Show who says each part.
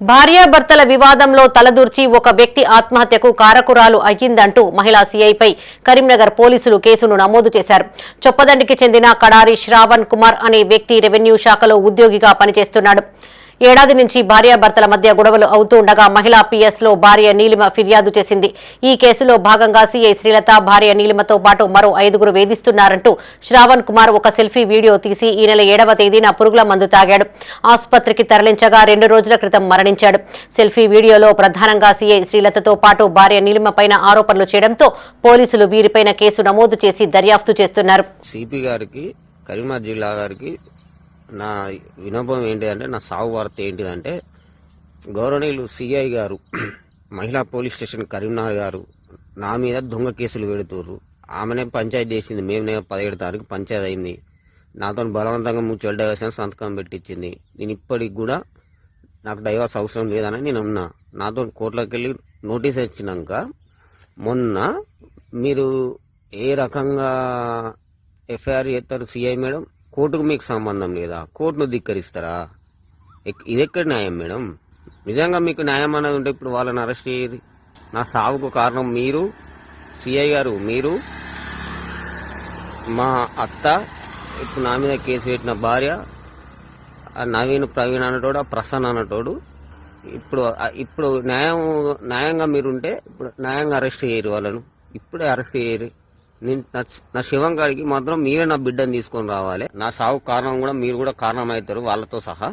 Speaker 1: భార్యాభర్తల వివాదంలో తలదూర్చి ఒక వ్యక్తి ఆత్మహత్యకు కారకురాలు అయ్యిందంటూ మహిళా సీఐపై కరీంనగర్ పోలీసులు కేసును నమోదు చేశారు. చొప్పదండికి చెందిన కడారి శ్రావణ్ కుమార్ అనే వ్యక్తి రెవెన్యూ శాఖలో ఉద్యోగిగా పనిచేస్తున్నాడు. ఏడాది నుంచి భార్యాభర్తల మధ్య గొడవలు అవుతుండగా మహిళా పిఎస్లో భార్య నీలిమ ఫిర్యాదు చేసింది. ఈ కేసులో భాగంగా సీఐ శ్రీలత భార్య నీలిమతో పాటు మరో 5గురు వేధిస్తున్నారంటూ శ్రావణ్ కుమార్ ఒక సెల్ఫీ వీడియో తీసి ఈ నెల 7వ తేదీన పురుగుల మందు తాగాడు. ఆసుపత్రికి తరలించగా 2 రోజుల క్రితం మరణించాడు. సెల్ఫీ వీడియోలో ప్రధానంగా సీఐ శ్రీలతతో పాటు భార్య నీలిమపైన ఆరోపణలు చేయడంతో పోలీసులు వీరిపైన కేసు నమోదు చేసి దర్యాప్తు చేస్తున్నారు.
Speaker 2: సిపి గారికి, కరీంనగర్ జిల్లా గారికి నా వినోభం ఏంటిదంటే, నా సాగు వార్త ఏంటిదంటే, గౌరవనీయులు సిఐ గారు, మహిళా పోలీస్ స్టేషన్ కరీంనగర్ గారు నా మీద దొంగ కేసులు పెడుతుర్రు. ఆమెనే పంచాయతీ చేసింది. మేము 17 తారీఖు పంచాయతీ అయింది. నాతో బలవంతంగా మ్యూచువల్ డైవర్షన్ సంతకం పెట్టించింది. నేను ఇప్పటికి కూడా నాకు డైవర్స్ అవసరం లేదని నేను ఉన్నా. నాతో కోర్టులోకి వెళ్ళి నోటీస్ ఇచ్చినాక మొన్న మీరు ఏ రకంగా ఎఫ్ఐఆర్ చేస్తారు సిఐ మేడం? కోర్టుకు మీకు సంబంధం లేదా? కోర్టును ధిక్కరిస్తారా? ఇది ఎక్కడ న్యాయం మేడం? నిజంగా మీకు న్యాయం అన్నది ఉంటే ఇప్పుడు వాళ్ళని అరెస్ట్ చేయరు. నా సాగుకు కారణం మీరు, సిఐ గారు, మీరు, మా అత్త, ఇప్పుడు నా మీద కేసు పెట్టిన భార్య, నవీన్ ప్రవీణ్ అన్నటోడు, ప్రసన్న అన్నటోడు. ఇప్పుడు న్యాయంగా మీరుంటే ఇప్పుడు న్యాయంగా అరెస్ట్ చేయరు. వాళ్ళను ఇప్పుడే అరెస్ట్ చేయరు. నా శివం గారికి మాత్రం మీరే నా బిడ్డను తీసుకొని రావాలి. నా సాగు కారణం కూడా మీరు కూడా కారణం అవుతారు వాళ్ళతో సహా.